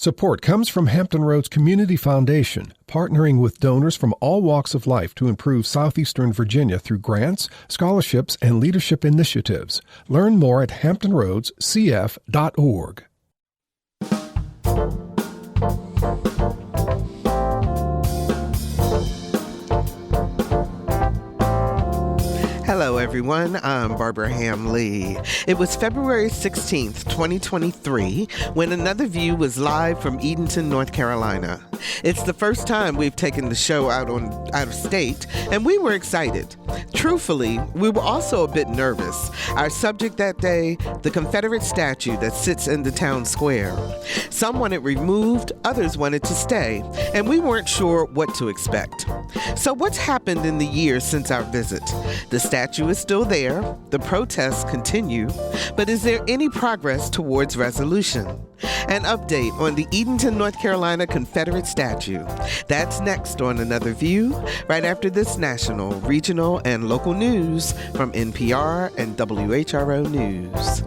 Support comes from Hampton Roads Community Foundation, partnering with donors from all walks of life to improve southeastern Virginia through grants, scholarships, and leadership initiatives. Learn more at hamptonroadscf.org. Hello, everyone. I'm Barbara Ham-Lee. It was February 16th, 2023, when Another View was live from Edenton, North Carolina. It's the first time we've taken the show out of state, and we were excited. Truthfully, we were also a bit nervous. Our subject that day, the Confederate statue that sits in the town square. Some wanted removed, others wanted to stay, and we weren't sure what to expect. So what's happened in the years since our visit? The statue is still there, the protests continue, but is there any progress towards resolution? An update on the Edenton, North Carolina Confederate statue. That's next on Another View, right after this national, regional, and local news from NPR and WHRO News.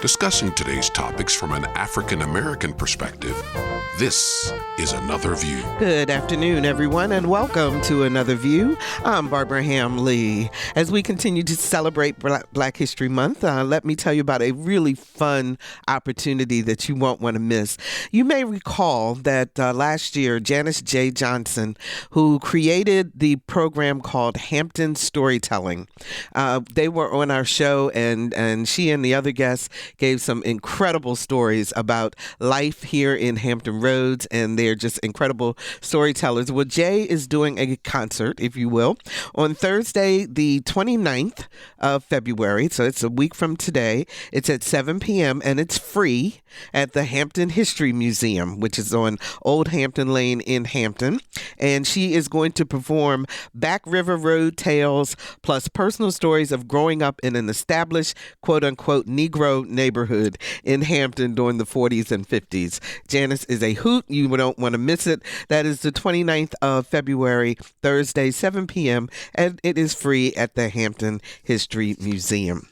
Discussing today's topics from an African-American perspective, this is Another View. Good afternoon, everyone, and welcome to Another View. I'm Barbara Ham-Lee. As we continue to celebrate Black History Month, let me tell you about a really fun opportunity that you won't want to miss. You may recall that last year, Janice J. Johnson, who created the program called Hampton Storytelling, they were on our show, and she and the other guests gave some incredible stories about life here in Hampton Roads, and they're just incredible storytellers. Well, Jay is doing a concert, if you will, on Thursday, the 29th of February, so it's a week from today. It's at 7 p.m., and it's free at the Hampton History Museum, which is on Old Hampton Lane in Hampton, and she is going to perform Back River Road tales, plus personal stories of growing up in an established, quote-unquote, Negro neighborhood in Hampton during the 40s and 50s. Janice is a hoot. You don't want to miss it. That is the 29th of February, Thursday, 7 p.m., and it is free at the Hampton History Museum.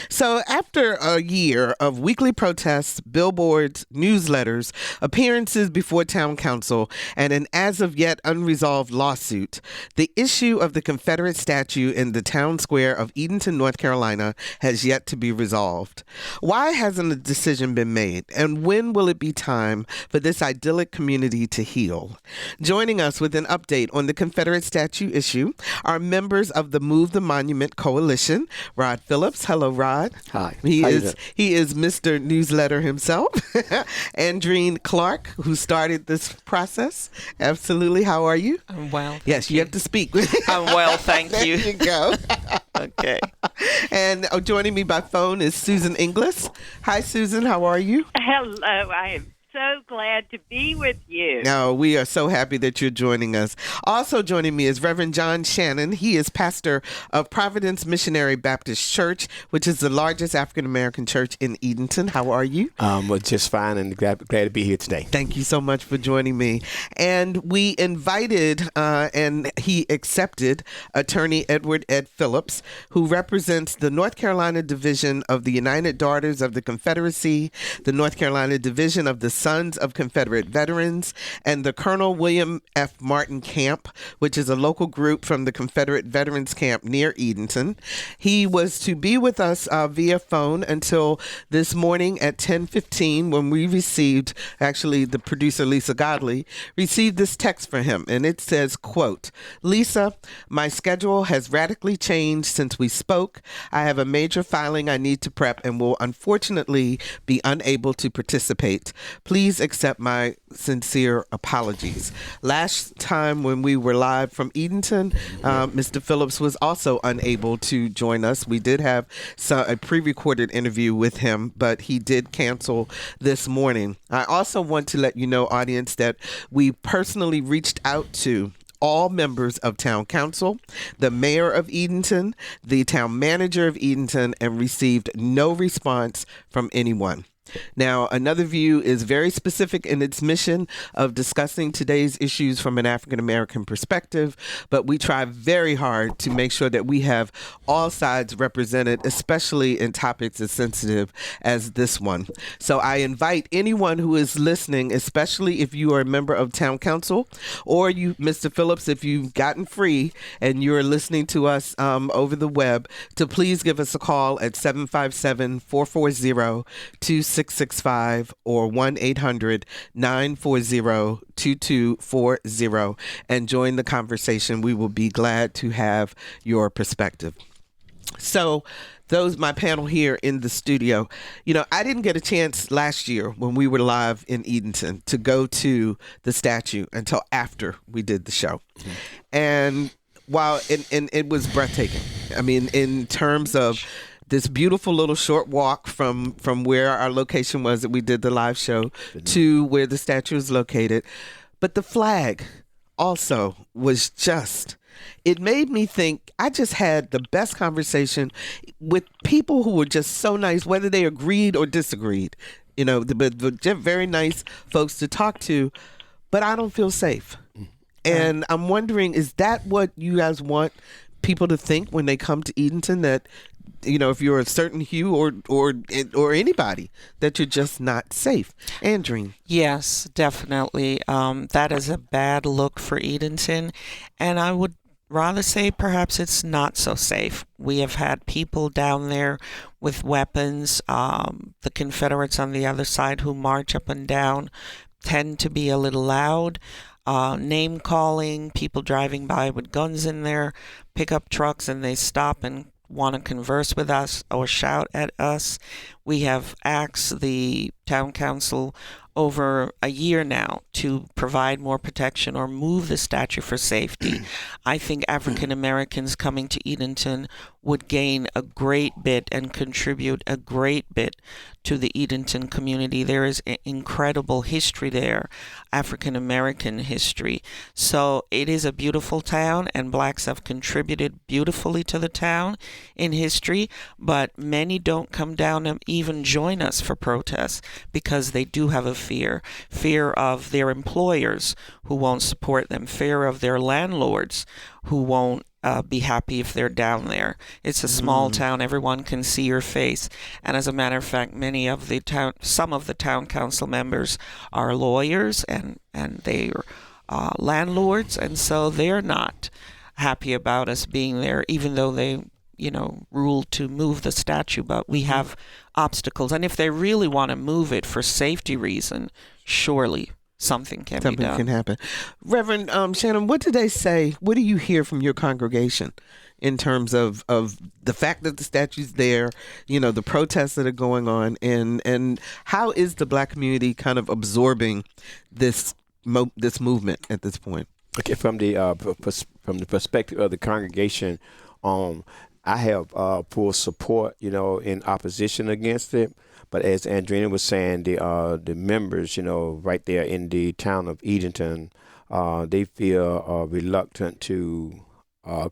So after a year of weekly protests, billboards, newsletters, appearances before town council, and an as-of-yet unresolved lawsuit, the issue of the Confederate statue in the town square of Edenton, North Carolina, has yet to be resolved. Why hasn't a decision been made, and when will it be time for this idyllic community to heal? Joining us with an update on the Confederate statue issue are members of the Move the Monument Coalition, Rod Phillips. Hello, Rod. Hi. He is Mr. Newsletter himself. Andreen Clark, who started this process. Absolutely. How are you? I'm well. Yes, you have to speak. I'm well, thank you. There you go. Okay. And joining me by phone is Susan Inglis. Hi, Susan. How are you? Hello. I am so glad to be with you. No, we are so happy that you're joining us. Also joining me is Reverend John Shannon. He is pastor of Providence Missionary Baptist Church, which is the largest African-American church in Edenton. How are you? Well, just fine, and glad to be here today. Thank you so much for joining me. And we invited, and he accepted, attorney Edward Ed Phillips, who represents the North Carolina Division of the United Daughters of the Confederacy, the North Carolina Division of the Sons of Confederate Veterans, and the Colonel William F. Martin Camp, which is a local group from the Confederate Veterans Camp near Edenton. He was to be with us via phone until this morning at 10:15 when we received, actually the producer Lisa Godley, received this text for him, and it says, quote, "Lisa, my schedule has radically changed since we spoke. I have a major filing I need to prep and will unfortunately be unable to participate. Please accept my sincere apologies." Last time when we were live from Edenton, Mr. Phillips was also unable to join us. We did have a pre-recorded interview with him, but he did cancel this morning. I also want to let you know, audience, that we personally reached out to all members of town council, the mayor of Edenton, the town manager of Edenton, and received no response from anyone. Now, Another View is very specific in its mission of discussing today's issues from an African American perspective, but we try very hard to make sure that we have all sides represented, especially in topics as sensitive as this one. So I invite anyone who is listening, especially if you are a member of Town Council, or you, Mr. Phillips, if you've gotten free and you're listening to us over the web, to please give us a call at 757-440-2665 or 1-800-940-2240 and join the conversation. We will be glad to have your perspective. So my panel here in the studio, I didn't get a chance last year when we were live in Edenton to go to the statue until after we did the show. Mm-hmm. And while it was breathtaking, I mean, in terms of this beautiful little short walk from where our location was that we did the live show to where the statue is located. But the flag also was it made me think. I just had the best conversation with people who were just so nice, whether they agreed or disagreed. The very nice folks to talk to, but I don't feel safe. And I'm wondering, is that what you guys want people to think when they come to Edenton, that if you're a certain hue or anybody, that you're just not safe? Andreen. Yes, definitely. That is a bad look for Edenton, and I would rather say perhaps it's not so safe. We have had people down there with weapons. The Confederates on the other side who march up and down tend to be a little loud. Name calling, people driving by with guns in their pickup trucks, and they stop and want to converse with us or shout at us. We have asked the town council over a year now to provide more protection or move the statue for safety. I think African Americans coming to Edenton would gain a great bit and contribute a great bit to the Edenton community. There is incredible history there, African American history. So it is a beautiful town, and blacks have contributed beautifully to the town in history, but many don't come down and even join us for protests because they do have a fear of their employers who won't support them, fear of their landlords who won't be happy if they're down there. It's a small town. Everyone can see your face. And as a matter of fact, some of the town council members are lawyers and they're landlords. And so they're not happy about us being there, even though they, ruled to move the statue. But we have obstacles. And if they really want to move it for safety reason, surely something can be done. Something can happen. Reverend Shannon, what do they say? What do you hear from your congregation in terms of the fact that the statue's there, the protests that are going on, and how is the black community kind of absorbing this movement at this point? Okay, from the perspective of the congregation, I have full support, in opposition against it. But as Andrina was saying, the members, right there in the town of Edenton, they feel reluctant to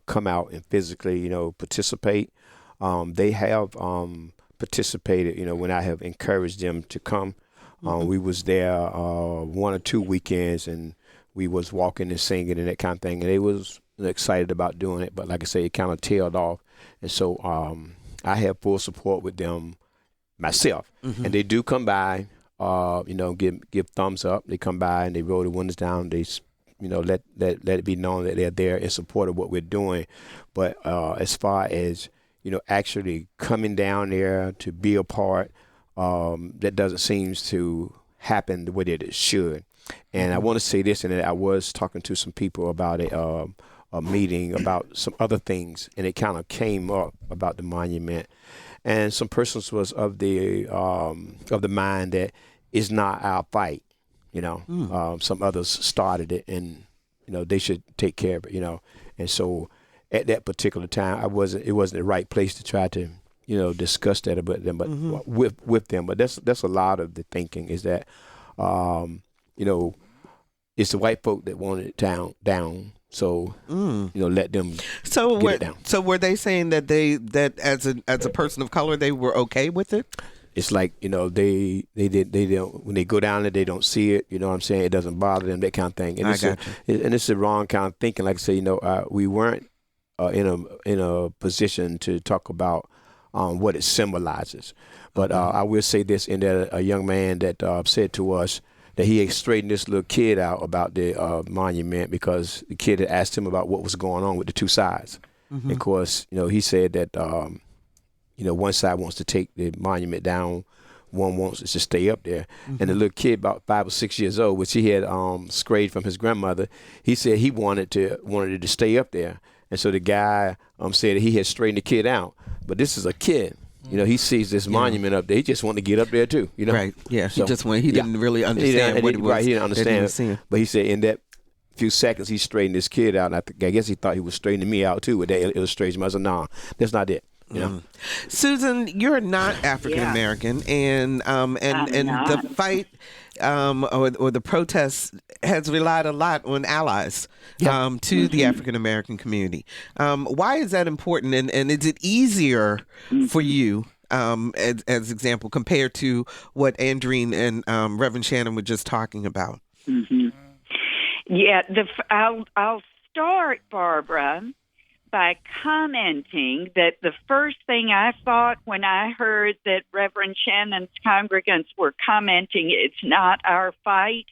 come out and physically, participate. They have participated, when I have encouraged them to come. We was there 1 or 2 weekends, and we was walking and singing and that kind of thing, and they was excited about doing it. But like I say, it kind of tailed off, and so I have full support with them myself, and they do come by, give thumbs up. They come by and they roll the windows down. They, let it be known that they're there in support of what we're doing. But as far as actually coming down there to be a part, that doesn't seem to happen the way that it should. And I want to say this, and I was talking to some people about a meeting about some other things, and it kind of came up about the monument. And some persons was of the mind that it's not our fight, Some others started it, and they should take care of it, And so at that particular time, it wasn't the right place to try to discuss that about them, but with them. But that's a lot of the thinking is that it's the white folk that wanted it down. So let them get it down. So were they saying that as a person of color they were okay with it? it's like, they don't, when they go down there, they don't see it. You know what I'm saying? It doesn't bother them, that kind of thing. And it's the wrong kind of thinking. Like I say, we weren't in a position to talk about what it symbolizes. But I will say this, in that a young man that said to us that he had straightened this little kid out about the monument, because the kid had asked him about what was going on with the two sides. And of course, he said that, one side wants to take the monument down, one wants it to stay up there. And the little kid, about 5 or 6 years old, which he had scraped from his grandmother, he said he wanted it to stay up there. And so the guy said that he had straightened the kid out. But this is a kid. He sees this monument up there. He just wanted to get up there too. Right. Yeah. So, he didn't really understand what it was. Right. He didn't understand. But he said in that few seconds he straightened this kid out. And I guess he thought he was straightening me out too with that illustration. I said, nah, that's not it. Susan, you're not African American, and the fight or the protest has relied a lot on allies to the African American community. Why is that important, and is it easier for you, as example, compared to what Andreen and Reverend Shannon were just talking about? Yeah, I'll start, Barbara, by commenting that the first thing I thought when I heard that Reverend Shannon's congregants were commenting, it's not our fight,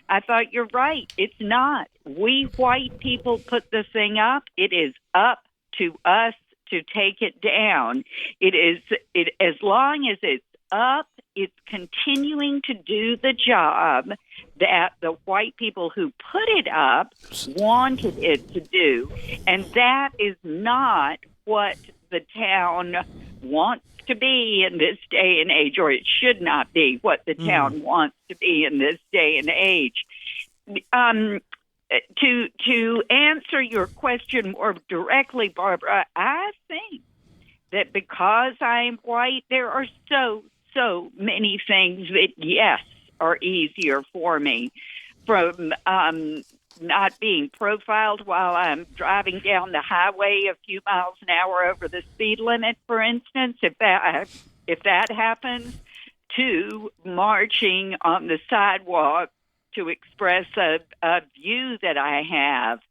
I thought, you're right, it's not. We white people put the thing up. It is up to us to take it down. As long as it's up, it's continuing to do the job that the white people who put it up wanted it to do. And that is not what the town wants to be in this day and age, or it should not be what the town wants to be in this day and age. To answer your question more directly, Barbara, I think that because I'm white, there are so many things that, yes, are easier for me, from not being profiled while I'm driving down the highway a few miles an hour over the speed limit, for instance, if that happens, to marching on the sidewalk to express a view that I have.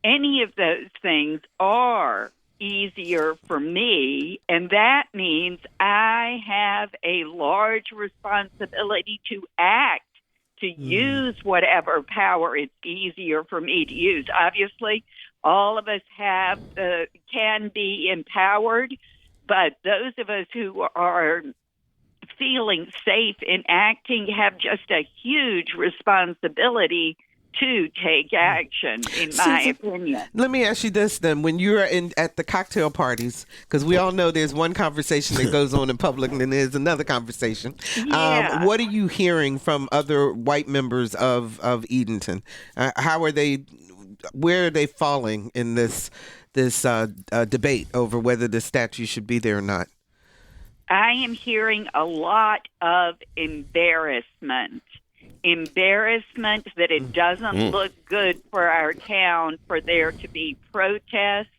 Any of those things are easier for me, and that means I have a large responsibility to act, to use whatever power it's easier for me to use. Obviously, all of us can be empowered, but those of us who are feeling safe in acting have just a huge responsibility to take action, in my opinion. Let me ask you this then. When you're at the cocktail parties, because we all know there's one conversation that goes on in public and then there's another conversation. Yeah. What are you hearing from other white members of Edenton? Where are they falling in this debate over whether the statue should be there or not? I am hearing a lot of embarrassment that it doesn't look good for our town for there to be protests,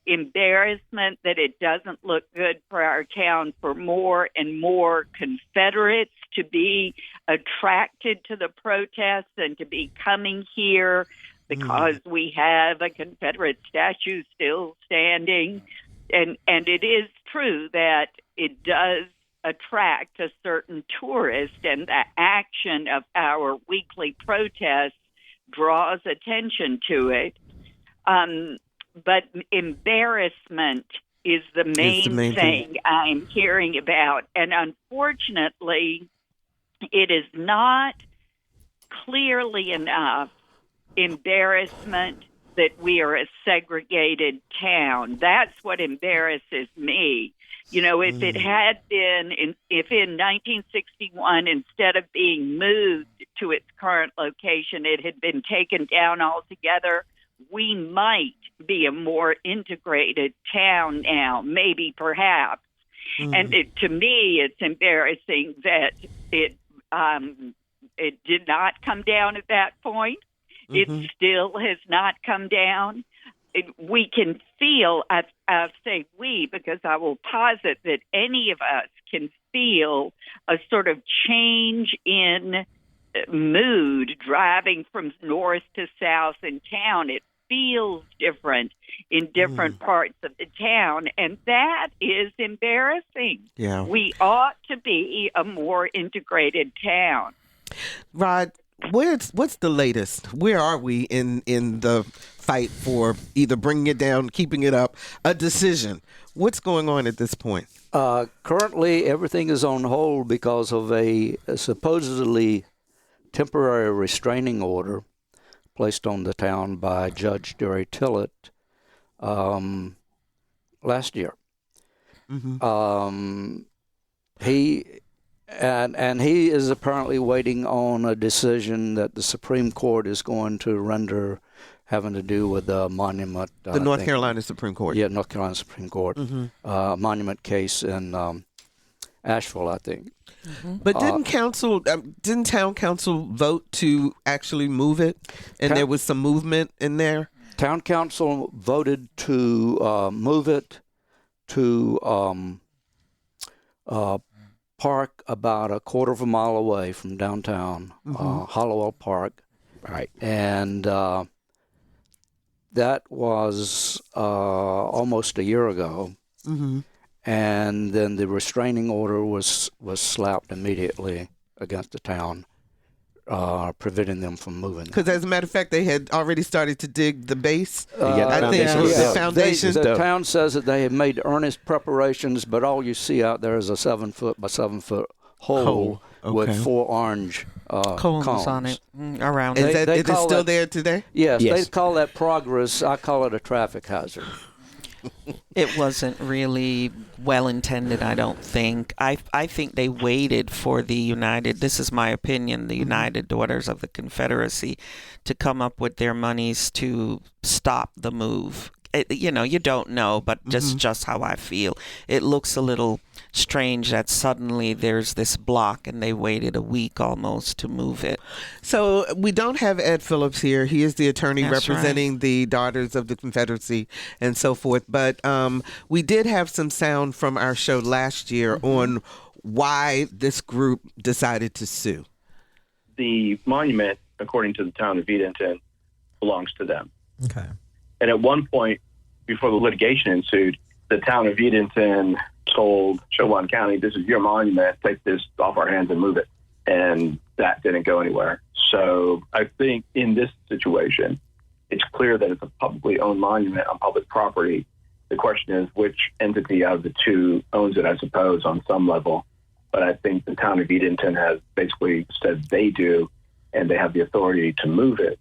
embarrassment that it doesn't look good for our town for more and more Confederates to be attracted to the protests and to be coming here because we have a Confederate statue still standing. And it is true that it does attract a certain tourist, and the action of our weekly protests draws attention to it. But embarrassment is the main thing I'm hearing about. And unfortunately, it is not clearly enough embarrassment that we are a segregated town. That's what embarrasses me. If it had been, if in 1961, instead of being moved to its current location, it had been taken down altogether, we might be a more integrated town now, maybe, perhaps. And to me, it's embarrassing that it did not come down at that point. It still has not come down. we can feel, I say we because I will posit that any of us can feel a sort of change in mood driving from north to south in town. It feels different in different parts of the town, and that is embarrassing. Yeah. We ought to be a more integrated town. Rod, what's the latest? Where are we in the fight for either bringing it down, keeping it up, a decision? What's going on at this point? Currently, everything is on hold because of a supposedly temporary restraining order placed on the town by Judge Jerry Tillett last year. Mm-hmm. He is apparently waiting on a decision that the Supreme Court is going to render, having to do with the monument. The North Carolina Supreme Court. Yeah, North Carolina Supreme Court monument case in Asheville, I think. Mm-hmm. But didn't town council vote to actually move it, and there was some movement in there? Town council voted to move it to park about a quarter of a mile away from downtown, Hollowell Park. Right. And that was almost a year ago. Mm-hmm. And then the restraining order was slapped immediately against the town, preventing them from moving. Because as a matter of fact, they had already started to dig the base. I think the foundation. The town says that they have made earnest preparations, but all you see out there is a 7-foot by 7-foot hole with 4 orange cones on it around Is it. it still there today? Yes, they call that progress. I call it a traffic hazard. It wasn't really well intended, I don't think. I think they waited for the United, this is my opinion, the United Daughters of the Confederacy to come up with their monies to stop the move. You don't know, but just how I feel. It looks a little strange that suddenly there's this block and they waited a week almost to move it. So we don't have Ed Phillips here. He is the attorney That's representing the Daughters of the Confederacy and so forth. But we did have some sound from our show last year on why this group decided to sue. The monument, according to the town of Edenton, belongs to them. Okay. And at one point, before the litigation ensued, the town of Edenton told Chilwell County, this is your monument, take this off our hands and move it. And that didn't go anywhere. So I think in this situation, it's clear that it's a publicly owned monument on public property. The question is which entity out of the two owns it, I suppose, on some level. But I think the town of Edenton has basically said they do, and they have the authority to move it.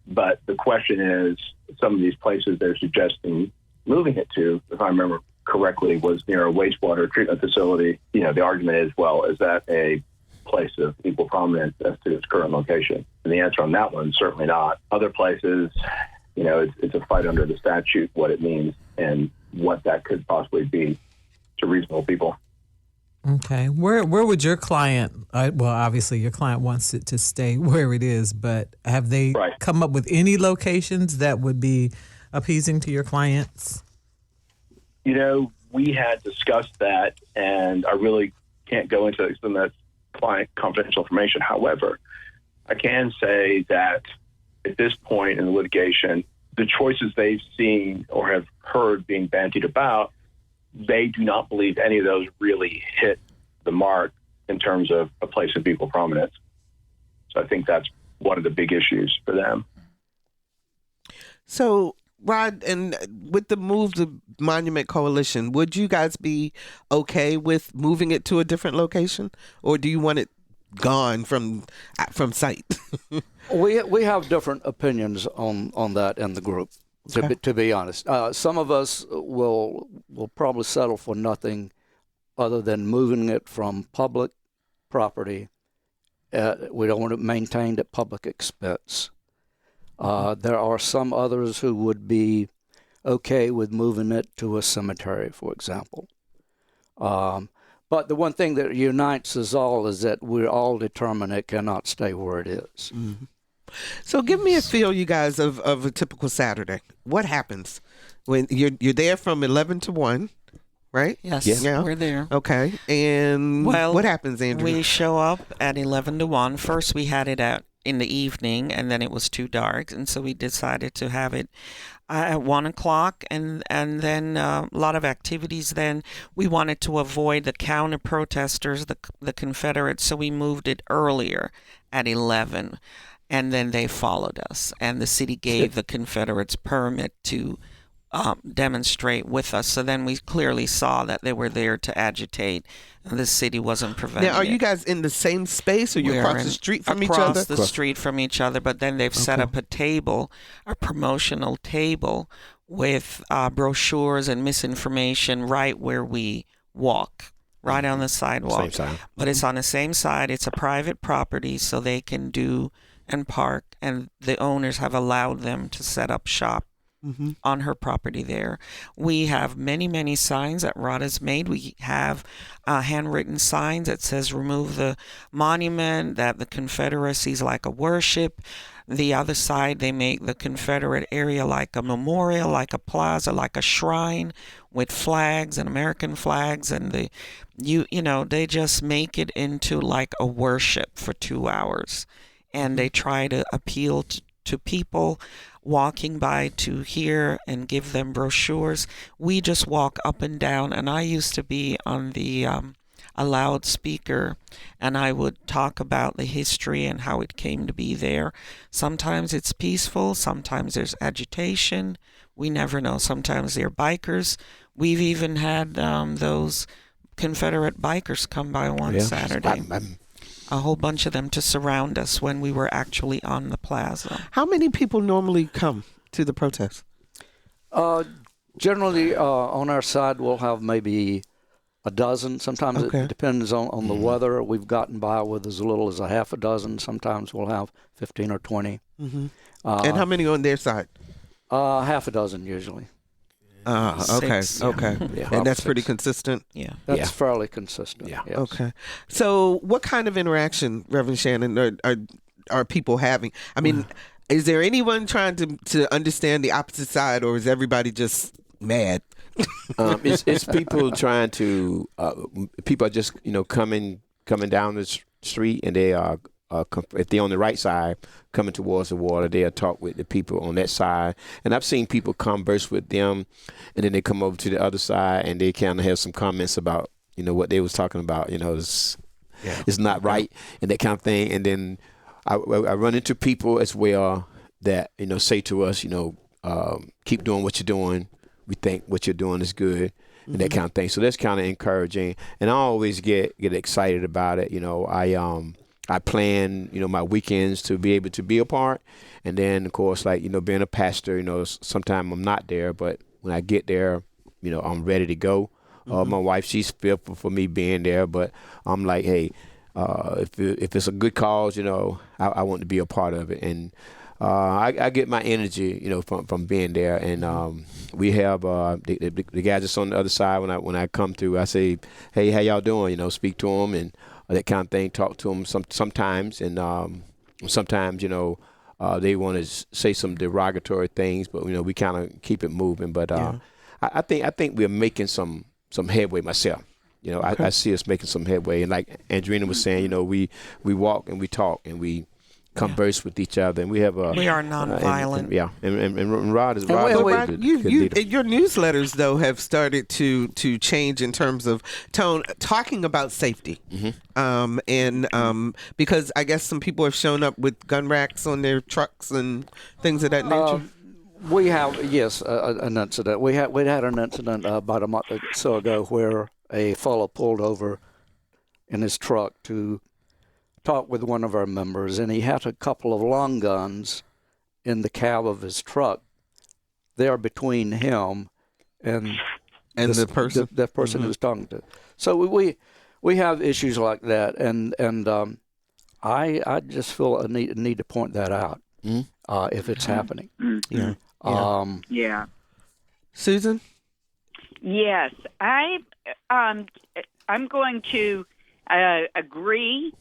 But the question is, some of these places they're suggesting moving it to, if I remember correctly, was near a wastewater treatment facility. The argument is, well, is that a place of equal prominence as to its current location? And the answer on that one, certainly not. Other places, it's a fight under the statute, what it means and what that could possibly be to reasonable people. Okay. Where would your client, well, obviously your client wants it to stay where it is, but have they come up with any locations that would be appeasing to your clients? We had discussed that, and I really can't go into some of that client confidential information. However, I can say that at this point in the litigation, the choices they've seen or have heard being bandied about, they do not believe any of those really hit the mark in terms of a place of equal prominence. So I think that's one of the big issues for them. So, Rod, and with the Move the Monument Coalition, would you guys be okay with moving it to a different location, or do you want it gone from sight? We have different opinions on that in the group. To be honest, some of us will probably settle for nothing other than moving it from public property. We don't want it maintained at public expense. There are some others who would be okay with moving it to a cemetery, for example. But the one thing that unites us all is that we're all determined it cannot stay where it is. Mm-hmm. So give me a feel, you guys, of a typical Saturday. What happens when you're there from 11 to 1, right? Yes, Yeah. we're there. Okay. And what happens, Andrew? We show up at 11 to 1. First, we had it out in the evening, and then it was too dark, and so we decided to have it at 1 o'clock, and then a lot of activities. Then we wanted to avoid the counter protesters, the Confederates, so we moved it earlier at 11, and then they followed us, and the city gave the Confederates permit to demonstrate with us. So then we clearly saw that they were there to agitate, and the city wasn't preventing it. Now, are you guys in the same space, or you're across the street from each other? Across the street from each other, but then they've set up a table, a promotional table with brochures and misinformation right where we walk, right on the sidewalk. Same side. But it's on the same side. It's a private property, so they can do and park, and the owners have allowed them to set up shop on her property there. We have many, many signs that Rada's made. We have handwritten signs that says remove the monument, that the Confederacy is like a worship. The other side, they make the Confederate area like a memorial, like a plaza, like a shrine with flags and American flags, and they just make it into like a worship for 2 hours. And they try to appeal to people walking by to hear and give them brochures. We just walk up and down, and I used to be on the a loudspeaker, and I would talk about the history and how it came to be there. Sometimes it's peaceful, sometimes there's agitation. We never know. Sometimes they're bikers. We've even had those Confederate bikers come by one Saturday. A whole bunch of them to surround us when we were actually on the plaza. How many people normally come to the protest? Generally, on our side, we'll have maybe a dozen. Sometimes it depends on the weather. We've gotten by with as little as a half a dozen. Sometimes we'll have 15 or 20. And how many on their side? Half a dozen usually. Okay. Yeah, and that's pretty consistent? Yeah. That's fairly consistent. Yeah. Yes. Okay. So what kind of interaction, Reverend Shannon, are people having? I mean, is there anyone trying to understand the opposite side, or is everybody just mad? It's people trying to, people are just, coming down the street, and they are, if they're on the right side, coming towards the water, they'll talk with the people on that side. And I've seen people converse with them, and then they come over to the other side, and they kind of have some comments about, what they was talking about, it's not right, and that kind of thing. And then I run into people as well that, say to us, keep doing what you're doing. We think what you're doing is good, and that kind of thing. So that's kind of encouraging. And I always get excited about it. I plan, my weekends to be able to be a part. And then, of course, like, being a pastor, sometimes I'm not there. But when I get there, I'm ready to go. My wife, she's fearful for me being there. But I'm like, hey, if it's a good cause, I want to be a part of it. And I get my energy, from being there. And we have the guys that's on the other side. When I come through, I say, hey, how y'all doing? Speak to them and that kind of thing. Talk to them sometimes, and sometimes they want to say some derogatory things, but we kind of keep it moving. But I think we're making some headway myself. I see us making some headway, and like Andrina was saying, we walk and we talk and we converse with each other, and we have we are nonviolent. And Rod is your newsletters though have started to change in terms of tone, talking about safety, because I guess some people have shown up with gun racks on their trucks and things of that nature. We have an incident. We had an incident about a month or so ago where a fellow pulled over in his truck to talk with one of our members, and he had a couple of long guns in the cab of his truck there between him and the person who was talking to. So we have issues like that, and I just feel a need to point that out if it's happening. Susan? Yes, I'm going to agree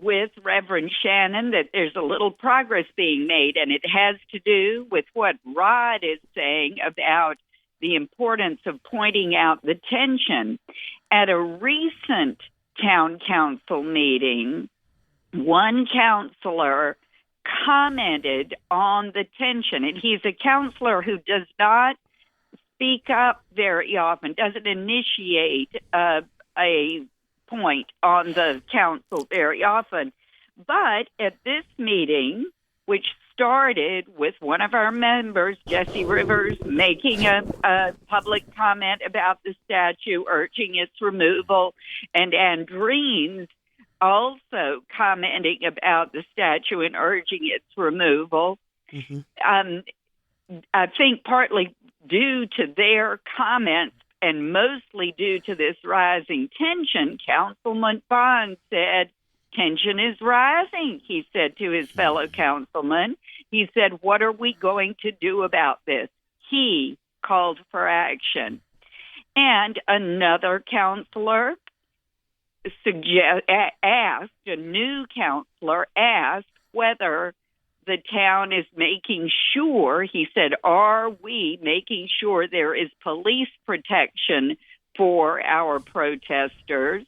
with Reverend Shannon that there's a little progress being made, and it has to do with what Rod is saying about the importance of pointing out the tension. At a recent town council meeting, one counselor commented on the tension, and he's a counselor who does not speak up very often, doesn't initiate a point on the council very often. But at this meeting, which started with one of our members, Jesse Rivers, making a public comment about the statue, urging its removal, and Andreens also commenting about the statue and urging its removal. I think partly due to their comments and mostly due to this rising tension, Councilman Bond said, tension is rising, he said to his fellow councilman. He said, what are we going to do about this? He called for action. And another counselor a new counselor asked whether the town is making sure, he said, are we making sure there is police protection for our protesters?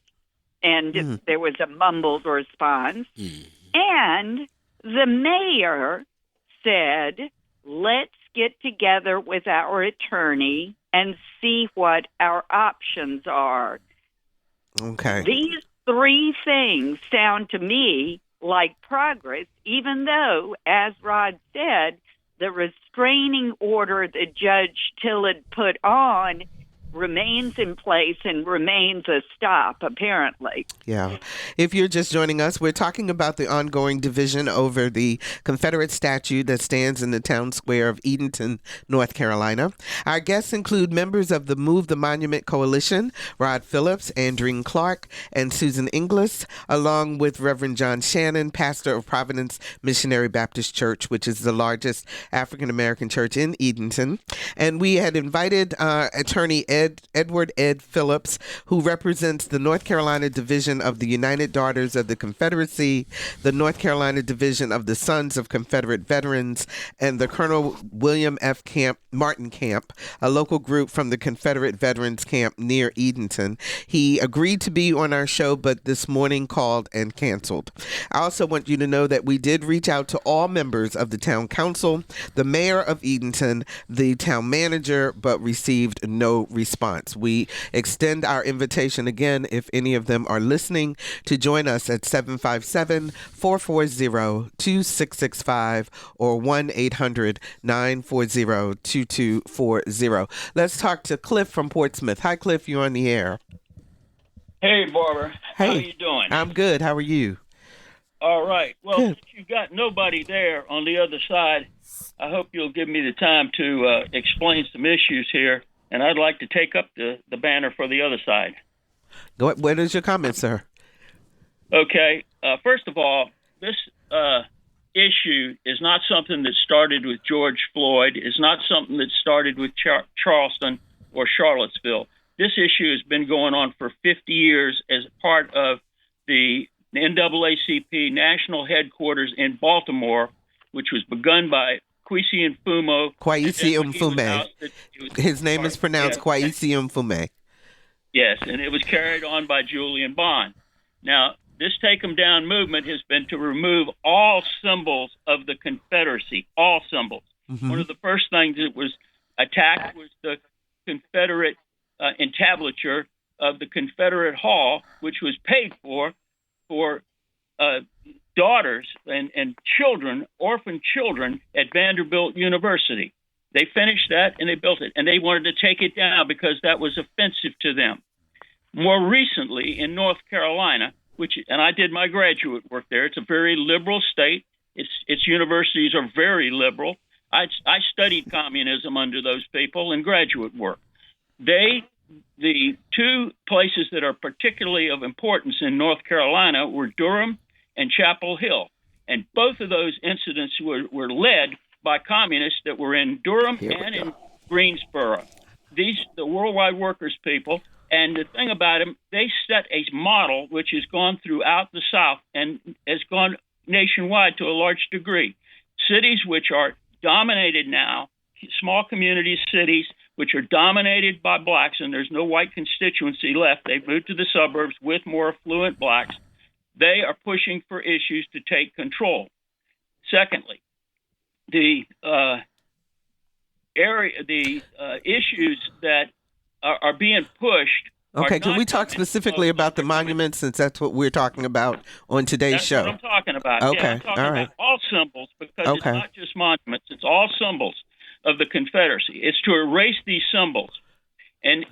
And there was a mumbled response. And the mayor said, let's get together with our attorney and see what our options are. Okay. These three things sound to me like progress, even though, as Rod said, the restraining order that Judge Tillett put on remains in place and remains a stop, apparently. Yeah. If you're just joining us, we're talking about the ongoing division over the Confederate statue that stands in the town square of Edenton, North Carolina. Our guests include members of the Move the Monument Coalition, Rod Phillips, Andreen Clark, and Susan Inglis, along with Reverend John Shannon, pastor of Providence Missionary Baptist Church, which is the largest African-American church in Edenton. And we had invited attorney Edward Ed Phillips, who represents the North Carolina Division of the United Daughters of the Confederacy, the North Carolina Division of the Sons of Confederate Veterans, and the Colonel William F. Martin Camp, a local group from the Confederate Veterans Camp near Edenton. He agreed to be on our show, but this morning called and canceled. I also want you to know that we did reach out to all members of the town council, the mayor of Edenton, the town manager, but received no response. We extend our invitation again, if any of them are listening, to join us at 757-440-2665 or 1-800-940-2240. Let's talk to Cliff from Portsmouth. Hi, Cliff. You're on the air. Hey, Barbara. Hey. How you doing? I'm good. How are you? All right. Well, Good. since you've got nobody there on the other side, I hope you'll give me the time to explain some issues here. And I'd like to take up the banner for the other side. Go ahead. What is your comment, sir? Okay. First of all, this issue is not something that started with George Floyd. It's not something that started with Charleston or Charlottesville. This issue has been going on for 50 years as part of the NAACP national headquarters in Baltimore, which was begun by Kwesi Mfume. His name is pronounced Kwesi Mfume. Yes, and it was carried on by Julian Bond. Now, this Take 'em Down movement has been to remove all symbols of the Confederacy, all symbols. Mm-hmm. One of the first things that was attacked was the Confederate entablature of the Confederate Hall, which was paid for daughters and children, orphan children at Vanderbilt University. They finished that and they built it, and they wanted to take it down because that was offensive to them. More recently, in North Carolina, and I did my graduate work there. It's a very liberal state. Its universities are very liberal. I studied communism under those people in graduate work. The two places that are particularly of importance in North Carolina were Durham and Chapel Hill. And both of those incidents were led by communists that were in Durham and in Greensboro. The Worldwide Workers people And the thing about them, they set a model which has gone throughout the South and has gone nationwide to a large degree. Cities which are dominated now, small community cities which are dominated by blacks, and there's no white constituency left. They've moved to the suburbs with more affluent blacks. They are pushing for issues to take control. Secondly, the issues that are being pushed. Okay, can we talk specifically about the monuments, since that's what we're talking about on today's show? That's what I'm talking about. Okay, yeah, I'm talking all right. about all symbols, because it's not just monuments. It's all symbols of the Confederacy. It's to erase these symbols. And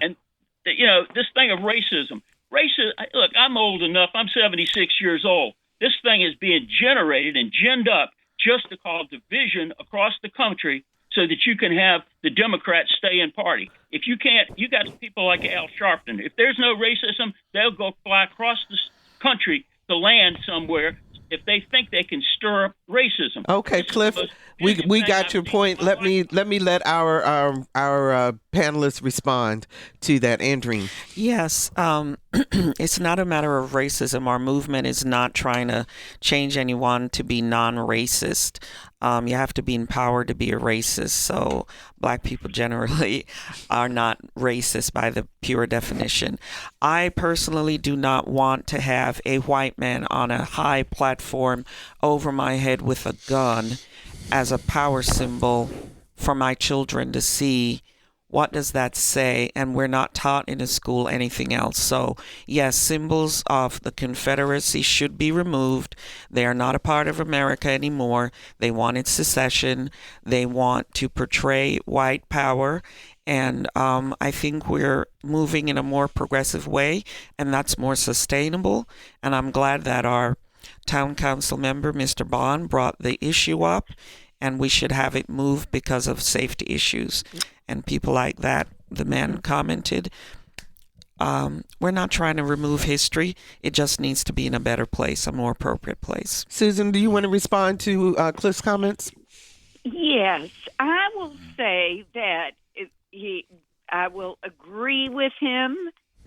this thing of racism. Look, I'm old enough. I'm 76 years old. This thing is being generated and ginned up just to cause division across the country so that you can have the Democrats stay in party. If you can't, you got people like Al Sharpton. If there's no racism, they'll go fly across the country to land somewhere if they think they can stir up racism. Okay, Cliff, we got your point. Let me let our panelists respond to that. Andreen. Yes, it's not a matter of racism. Our movement is not trying to change anyone to be non-racist. You have to be empowered to be a racist. So black people generally are not racist by the pure definition. I personally do not want to have a white man on a high platform over my head with a gun as a power symbol for my children to see. What does that say? And we're not taught in a school anything else. So, yes, symbols of the Confederacy should be removed. They are not a part of America anymore. They wanted secession. They want to portray white power. And I think we're moving in a more progressive way, and that's more sustainable. And I'm glad that our town council member, Mr. Bond, brought the issue up, and we should have it moved because of safety issues. And people like that, the man commented, we're not trying to remove history. It just needs to be in a better place, a more appropriate place. Susan, do you want to respond to Cliff's comments? Yes, I will say that I will agree with him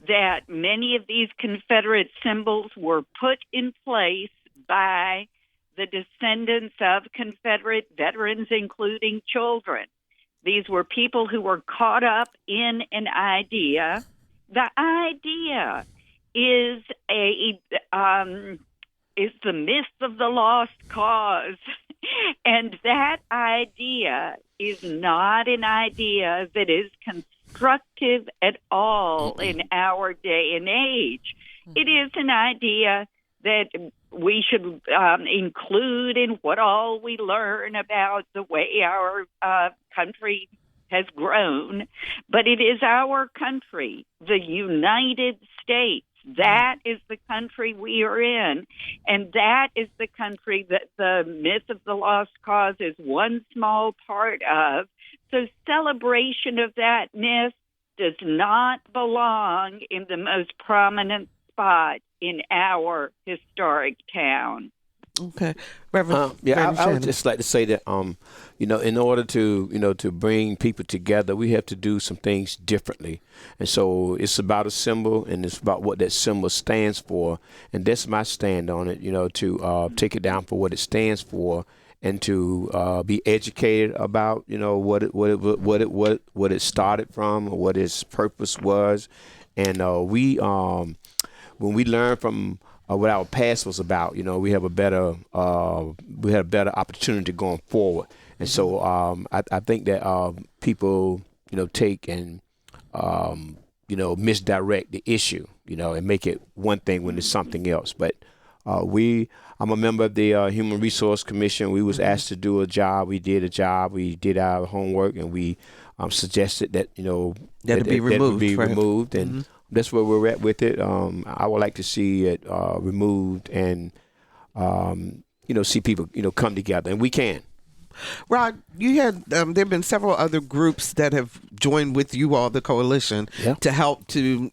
that many of these Confederate symbols were put in place by the descendants of Confederate veterans, including children. These were people who were caught up in an idea. The idea is the myth of the lost cause. And that idea is not an idea that is constructive at all in our day and age. It is an idea that we should include in what all we learn about the way our country has grown. But it is our country, the United States. That is the country we are in. And that is the country that the myth of the lost cause is one small part of. So celebration of that myth does not belong in the most prominent spot in our historic town. Okay, Reverend. I would just like to say that, in order to, to bring people together, we have to do some things differently. And so it's about a symbol, and it's about what that symbol stands for. And that's my stand on it, to take it down for what it stands for, and to be educated about, what it started from, or what its purpose was. And when we learn from what our past was about, we have a better opportunity going forward. And so I think that people take and misdirect the issue, and make it one thing when it's something else. But I'm a member of the Human Resource Commission. We was asked to do a job. We did a job. We did our homework, and we suggested that that be removed, and that's where we're at with it. I would like to see it removed, and see people come together, and we can. Rod, you had there have been several other groups that have joined with you all, the coalition, to help to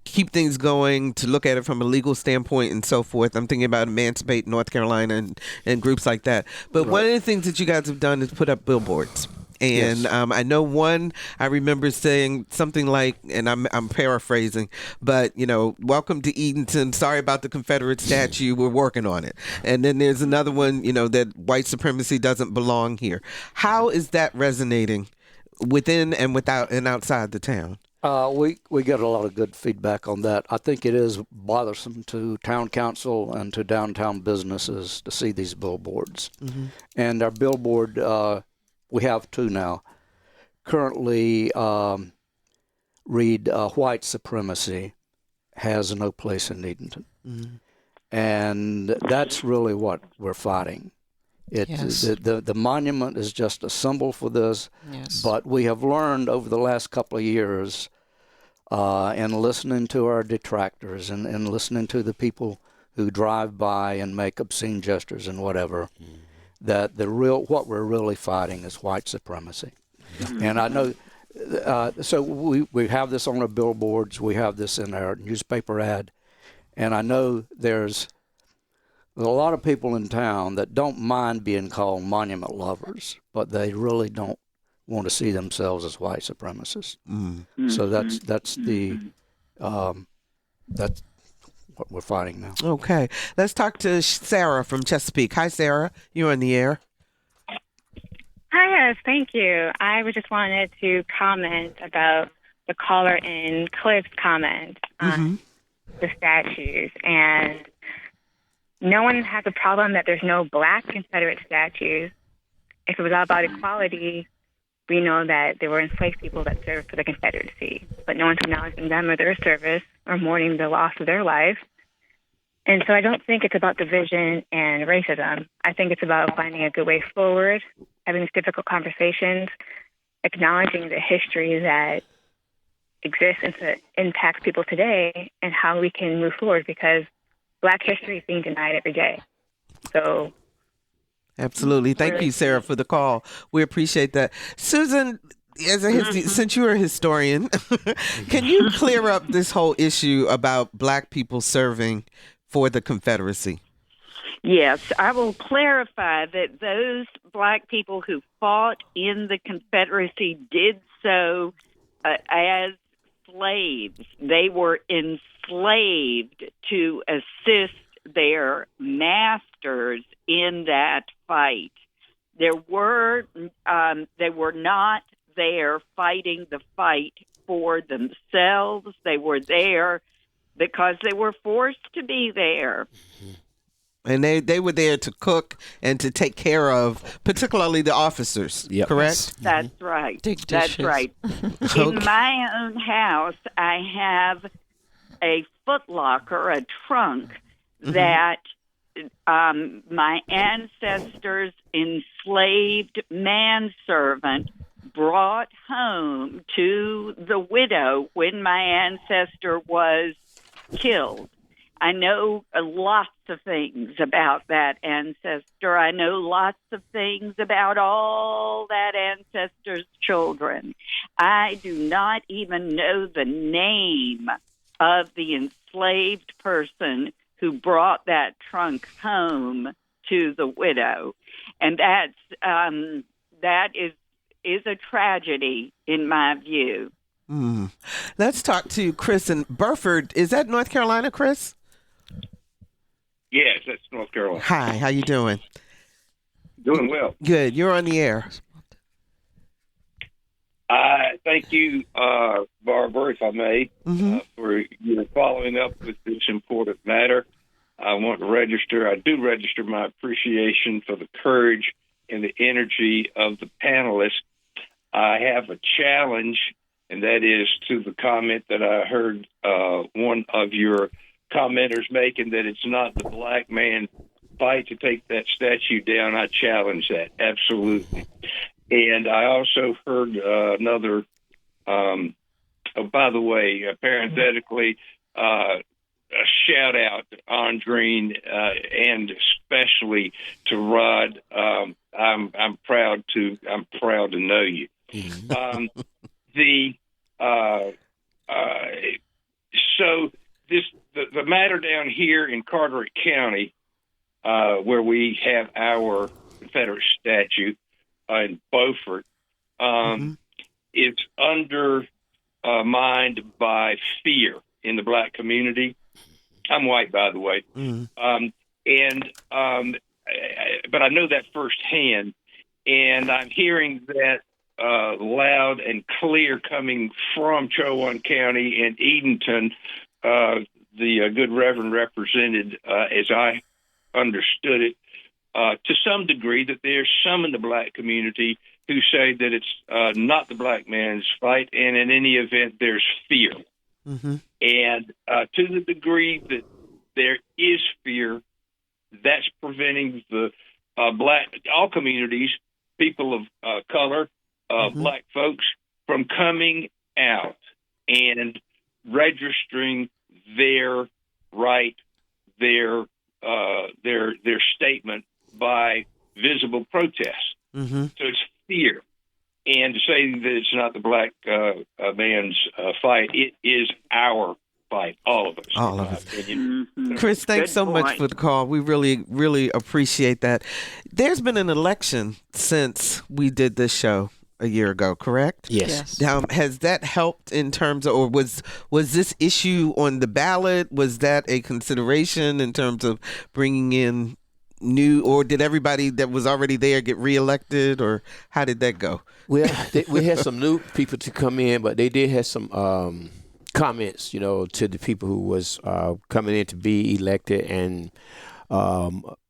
keep things going, to look at it from a legal standpoint and so forth. I'm thinking about Emancipate North Carolina and groups like that. But one of the things that you guys have done is put up billboards. And Yes. I know one, I remember saying something like, and I'm paraphrasing, but, welcome to Edenton. Sorry about the Confederate statue. We're working on it. And then there's another one, that white supremacy doesn't belong here. How is that resonating within and without and outside the town? We get a lot of good feedback on that. I think it is bothersome to town council and to downtown businesses to see these billboards. Mm-hmm. And our billboard, we have two now, currently read white supremacy has no place in Edenton. Mm-hmm. And that's really what we're fighting. Yes. The monument is just a symbol for this, Yes. but we have learned over the last couple of years in listening to our detractors and listening to the people who drive by and make obscene gestures and whatever, that what we're really fighting is white supremacy. And I know, so we have this on our billboards, we have this in our newspaper ad, and I know there's a lot of people in town that don't mind being called monument lovers, but they really don't want to see themselves as white supremacists. So that's what we're fighting now. Okay. Let's talk to Sarah from Chesapeake. Hi, Sarah. You're on the air. Hi, yes, thank you. I just wanted to comment about the caller in Cliff's comment on the statues. And no one has a problem that there's no black Confederate statues. If it was all about equality, we know that there were enslaved people that served for the Confederacy, but no one's acknowledging them or their service or mourning the loss of their life. And so I don't think it's about division and racism. I think it's about finding a good way forward, having these difficult conversations, acknowledging the history that exists and that impacts people today and how we can move forward, because Black history is being denied every day. So absolutely. Thank you, Sarah, for the call. We appreciate that. Susan, since you're a historian, can you clear up this whole issue about Black people serving for the Confederacy? Yes, I will clarify that those Black people who fought in the Confederacy did so as slaves. They were enslaved to assist their masters in that fight. They were not there fighting the fight for themselves. They were there because they were forced to be there. And they were there to cook and to take care of, particularly the officers, correct? That's right. That's right. Okay. In my own house, I have a footlocker, a trunk, that my ancestors' enslaved manservant brought home to the widow when my ancestor was killed. I know lots of things about that ancestor. I know lots of things about all that ancestor's children. I do not even know the name of the enslaved person who brought that trunk home to the widow. And that is a tragedy in my view. Let's talk to Chris in Burford. Is that North Carolina, Chris? Yes, that's North Carolina. Hi, how you doing? Doing well. Good. You're on the air. Thank you, Barbara, if I may, for your following up with this important matter. I want to register. I do register my appreciation for the courage and the energy of the panelists. I have a challenge, and that is to the comment that I heard one of your commenters making, that it's not the black man fight to take that statue down. I challenge that, absolutely. And I also heard another, by the way, parenthetically, a shout out to Andreen and especially to Rod. I'm proud to know you. So the matter down here in Carteret County, where we have our Confederate statue in Beaufort, is undermined by fear in the black community. I'm white, by the way. But I know that firsthand, and I'm hearing that loud and clear coming from Chowan County and Edenton. The good Reverend represented, as I understood it, to some degree, that there's some in the black community who say that it's not the black man's fight, and in any event, there's fear. And to the degree that there is fear, that's preventing the all communities, people of color, black folks, from coming out and registering their right, their statement by visible protest. So it's fear. And to say that it's not the black man's fight, it is our fight, all of us. All of us. Chris, thanks so much for the call. We really, really appreciate that. There's been an election since we did this show a year ago, correct? Yes. Has that helped in terms of, or was this issue on the ballot? Was that a consideration in terms of bringing in new, or did everybody that was already there get reelected, or how did that go? Well, we had some new people to come in, but they did have some comments, to the people who was coming in to be elected, and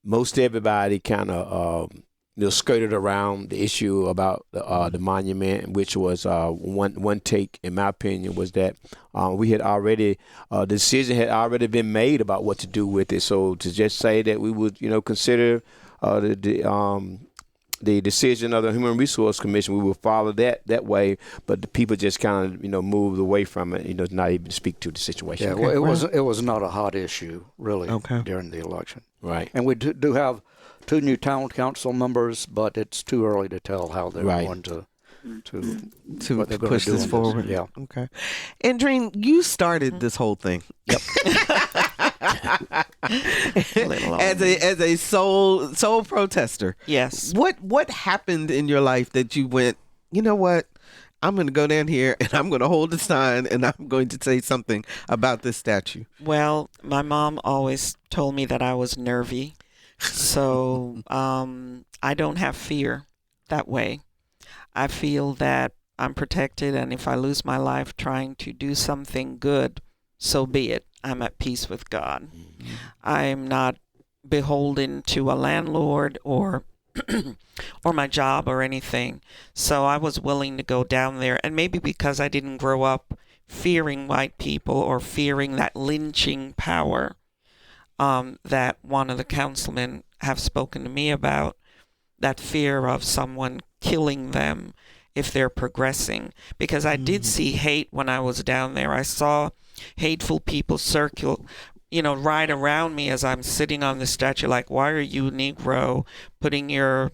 most everybody kind of skirted around the issue about the monument, which was one take, in my opinion, was that we had already the decision had already been made about what to do with it. So to just say that we would consider the decision of the Human Resource Commission, we will follow that way, but the people just kind of moved away from it, not even speak to the situation. Yeah, well, it was not a hot issue really during the election, right? And we do have 2 new town council members, but it's too early to tell how they're going to push this forward. Yeah. Okay. Andreen, you started this whole thing. Yep. as a sole protester. Yes. What happened in your life that you went, you know what? I'm going to go down here and I'm going to hold a sign and I'm going to say something about this statue. Well, my mom always told me that I was nervy. So I don't have fear that way. I feel that I'm protected, and if I lose my life trying to do something good, so be it. I'm at peace with God. I'm not beholden to a landlord or my job or anything. So I was willing to go down there, and maybe because I didn't grow up fearing white people or fearing that lynching power that one of the councilmen have spoken to me about, that fear of someone killing them if they're progressing. Because I did see hate when I was down there. I saw hateful people circle, right around me as I'm sitting on the statue, like, why are you, Negro, putting your,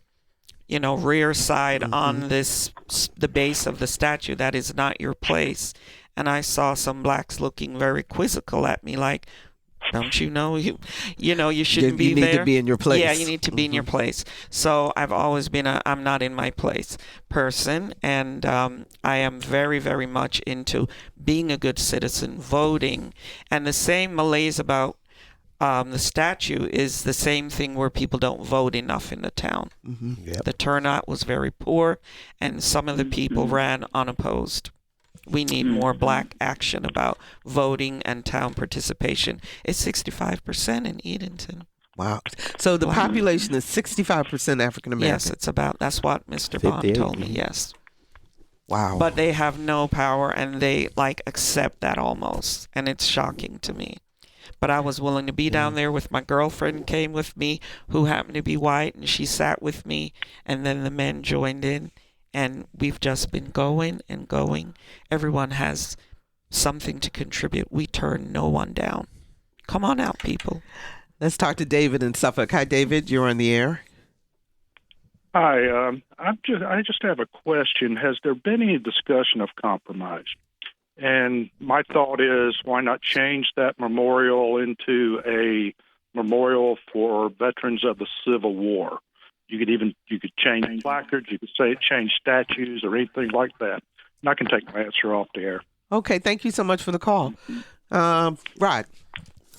rear side on the base of the statue? That is not your place. And I saw some blacks looking very quizzical at me, like, don't you know you shouldn't be there. You need to be in your place. Yeah, you need to be in your place. So I've always been I'm not in my place person, and I am very, very much into being a good citizen, voting, and the same malaise about the statue is the same thing where people don't vote enough in the town. Yep. The turnout was very poor, and some of the people ran unopposed. We need more black action about voting and town participation. It's 65% in Edenton. Wow. So the population is 65% African American. Yes, that's what Mr. Bond told me, yes. Wow. But they have no power, and they accept that almost, and it's shocking to me. But I was willing to be down there with my girlfriend, came with me, who happened to be white, and she sat with me, and then the men joined in. And we've just been going and going. Everyone has something to contribute. We turn no one down. Come on out, people. Let's talk to David in Suffolk. Hi, David. You're on the air. Hi. I just have a question. Has there been any discussion of compromise? And my thought is, why not change that memorial into a memorial for veterans of the Civil War? You could change placards, you could change statues or anything like that. And I can take my answer off the air. Okay, thank you so much for the call. Rod,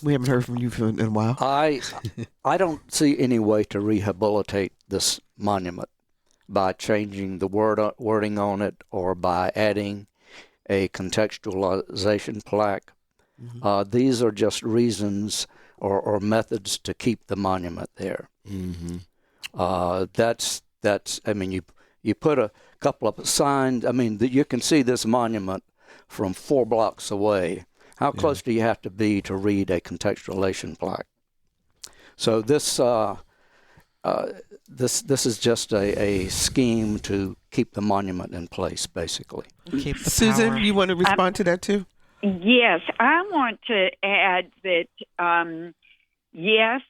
we haven't heard from you in a while. I don't see any way to rehabilitate this monument by changing the wording on it or by adding a contextualization plaque. Mm-hmm. These are just reasons or methods to keep the monument there. Mm-hmm. That's. I mean, you put a couple of signs. I mean, you can see this monument from 4 blocks away. How close do you have to be to read a contextualization plaque? So this is just a scheme to keep the monument in place, basically. Susan, you want to respond to that too? Yes, I want to add that, yes,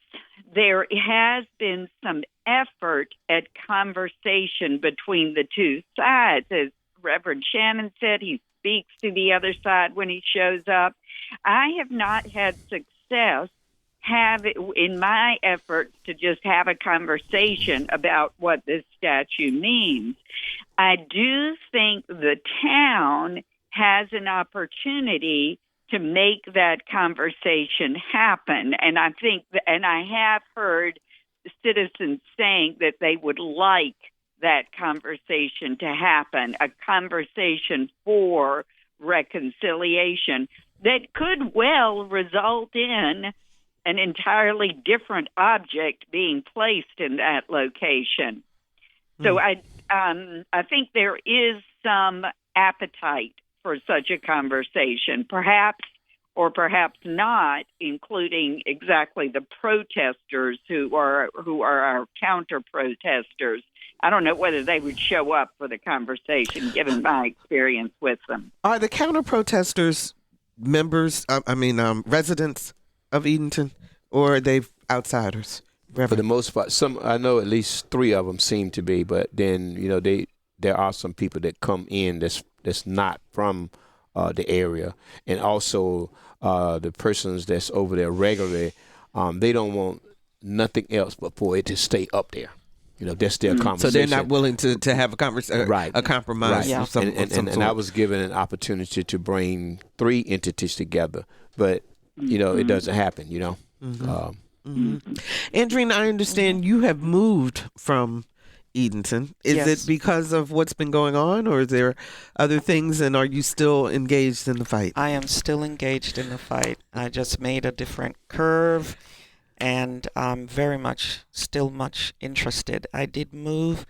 there has been some effort at conversation between the two sides. As Reverend Shannon said, he speaks to the other side when he shows up. I have not had success in my efforts to just have a conversation about what this statue means. I do think the town has an opportunity to make that conversation happen. And I think, and I have heard citizens saying that they would like that conversation to happen, a conversation for reconciliation that could well result in an entirely different object being placed in that location. So I think there is some appetite for such a conversation, perhaps or perhaps not, including exactly the protesters who are our counter-protesters. I don't know whether they would show up for the conversation, given my experience with them. Are the counter-protesters members, residents of Edenton, or are they outsiders? For the most part, I know at least 3 of them seem to be, but then there are some people that come in that's not from the area, and also the persons that's over there regularly, they don't want nothing else but for it to stay up there. That's their conversation. So they're not willing to have a conversation, right? A compromise. Right. Of some and I was given an opportunity to bring 3 entities together, but it doesn't happen. Andrina, I understand you have moved from Edenton. Is it because of what's been going on, or is there other things, and are you still engaged in the fight? I am still engaged in the fight. I just made a different curve, and I'm still much interested. I did move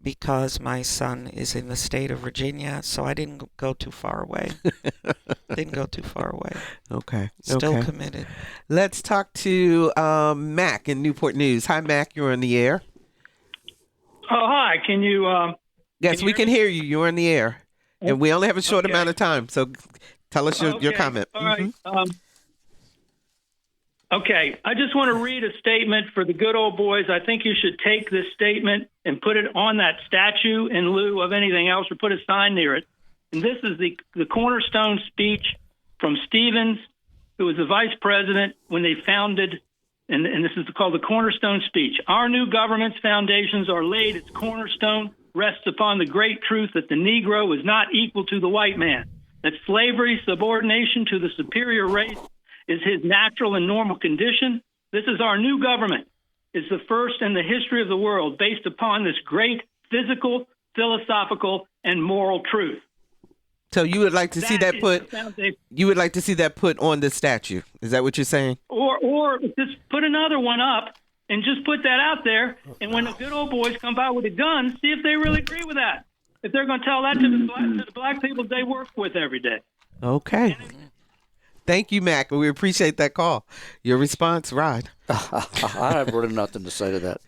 because my son is in the state of Virginia, so I didn't go too far away. Okay. Still committed. Let's talk to Mac in Newport News. Hi, Mac. You're on the air. Oh, hi. Can you... yes, we can hear you. You're on the air. And we only have a short amount of time, so tell us your comment. All right. Okay. I just want to read a statement for the good old boys. I think you should take this statement and put it on that statue in lieu of anything else, or put a sign near it. And this is the cornerstone speech from Stevens, who was the vice president when they founded, and this is called the cornerstone speech. Our new government's foundations are laid. Its cornerstone rests upon the great truth that the Negro is not equal to the white man, that slavery, subordination to the superior race, is his natural and normal condition. This is our new government. It's the first in the history of the world based upon this great physical, philosophical, and moral truth. So you would like to see that put? You would like to see that put on the statue? Is that what you're saying? Or just put another one up and just put that out there. And when the good old boys come by with a gun, see if they really agree with that. If they're going to tell that to the black people they work with every day. Okay. Thank you, Mac. We appreciate that call. Your response, Rod? I have really nothing to say to that.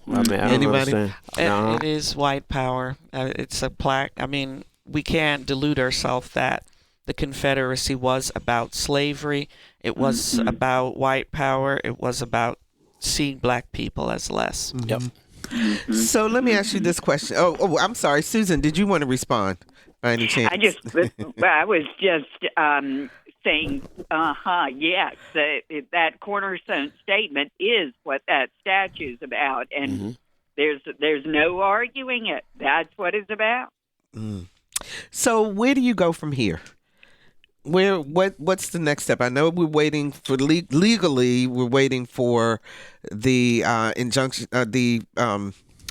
Anybody? It is white power. It's a plaque. I mean, we can't delude ourselves that the Confederacy was about slavery. It was about white power. It was about seeing black people as less. Yep. So let me ask you this question. Oh, I'm sorry. Susan, did you want to respond by any chance? I was just saying, yes, that cornerstone statement is what that statue's about. And there's no arguing it. That's what it's about. So where do you go from here? What's the next step? I know we're waiting for legally. We're waiting for the injunction, the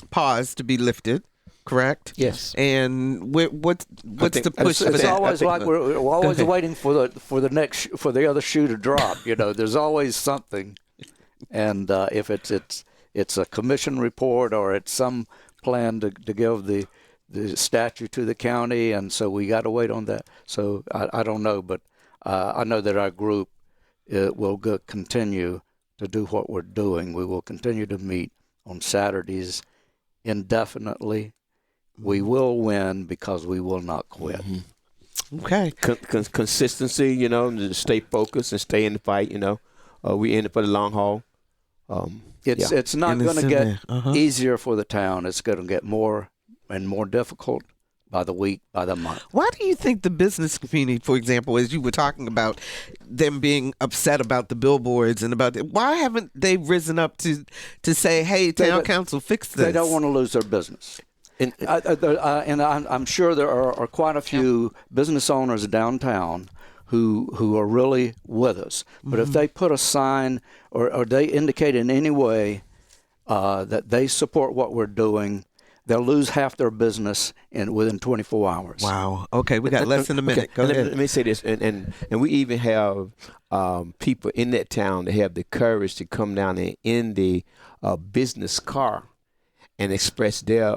pause to be lifted. Correct. Yes. And what's the push? It's always like we're always waiting for the other shoe to drop. You know, there's always something, and if it's a commission report or it's some plan to give the statue to the county, and so we got to wait on that. So I don't know, but I know that our group will continue to do what we're doing. We will continue to meet on Saturdays indefinitely. We will win because we will not quit. Okay. Consistency, you know, to stay focused and stay in the fight, you know. We in it for the long haul. It's not going to get easier for the town. It's going to get more and more difficult by the week, by the month. Why do you think the business community, for example, as you were talking about them being upset about the billboards and about why haven't they risen up to say, hey, town council, fix this? They don't want to lose their business. And I'm sure there are quite a few business owners downtown who are really with us. But if they put a sign or they indicate in any way that they support what we're doing, they'll lose half their business within 24 hours. Wow. Okay, we got less than a minute. Go ahead. Let me say this, and we even have people in that town that have the courage to come down there in the business car and express their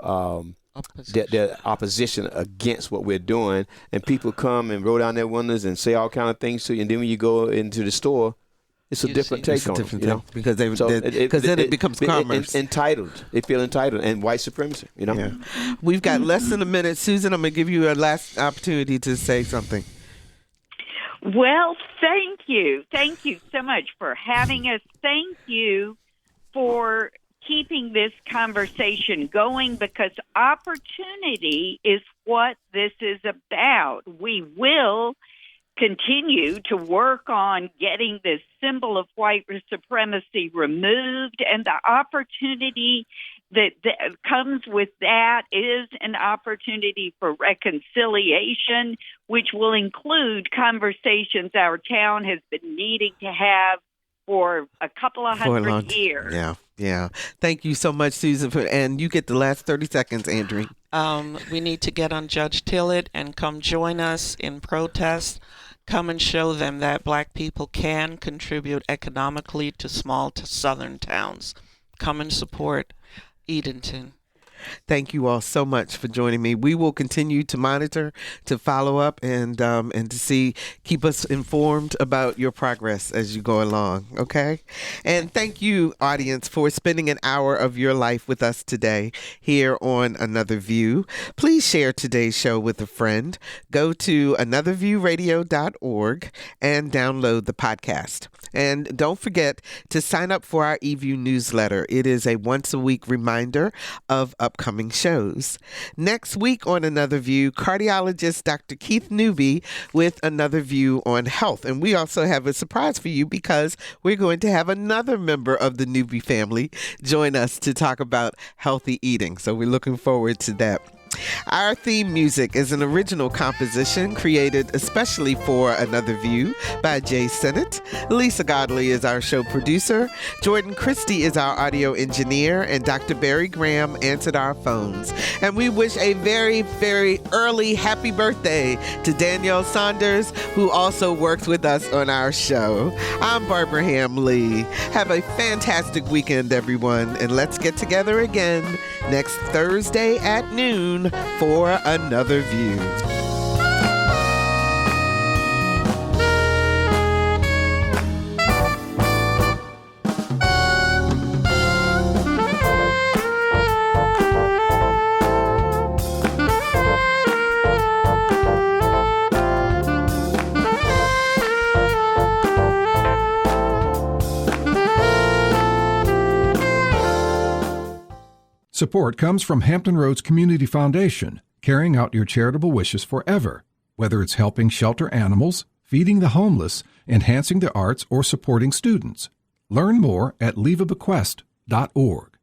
opposition against what we're doing. And people come and roll down their windows and say all kind of things to you. And then when you go into the store, it's a different take on it, you know, because then it becomes commerce. Entitled, they feel entitled, and white supremacy, you know. Yeah. We've got less than a minute, Susan. I'm gonna give you a last opportunity to say something. Well, thank you so much for having us. Thank you for keeping this conversation going, because opportunity is what this is about. We will continue to work on getting this symbol of white supremacy removed, and the opportunity that comes with that is an opportunity for reconciliation, which will include conversations our town has been needing to have for a couple of hundred years. Yeah. Thank you so much, Susan. And you get the last 30 seconds, Andrew. We need to get on Judge Tillett and come join us in protest. Come and show them that Black people can contribute economically to small to southern towns. Come and support Edenton. Thank you all so much for joining me. We will continue to monitor, to follow up, and to keep us informed about your progress as you go along. Okay, and thank you, audience, for spending an hour of your life with us today here on Another View. Please share today's show with a friend. Go to anotherviewradio.org and download the podcast. And don't forget to sign up for our eView newsletter. It is a once-a-week reminder of upcoming shows. Next week on Another View, cardiologist Dr. Keith Newby with Another View on health. And we also have a surprise for you, because we're going to have another member of the Newby family join us to talk about healthy eating. So we're looking forward to that. Our theme music is an original composition created especially for Another View by Jay Sennett. Lisa Godley is our show producer. Jordan Christie is our audio engineer, and Dr. Barry Graham answered our phones. And we wish a very, very early happy birthday to Danielle Saunders, who also works with us on our show. I'm Barbara Ham Lee. Have a fantastic weekend, everyone, and let's get together again next Thursday at noon for Another View. Support comes from Hampton Roads Community Foundation, carrying out your charitable wishes forever. Whether it's helping shelter animals, feeding the homeless, enhancing the arts, or supporting students. Learn more at leaveabequest.org.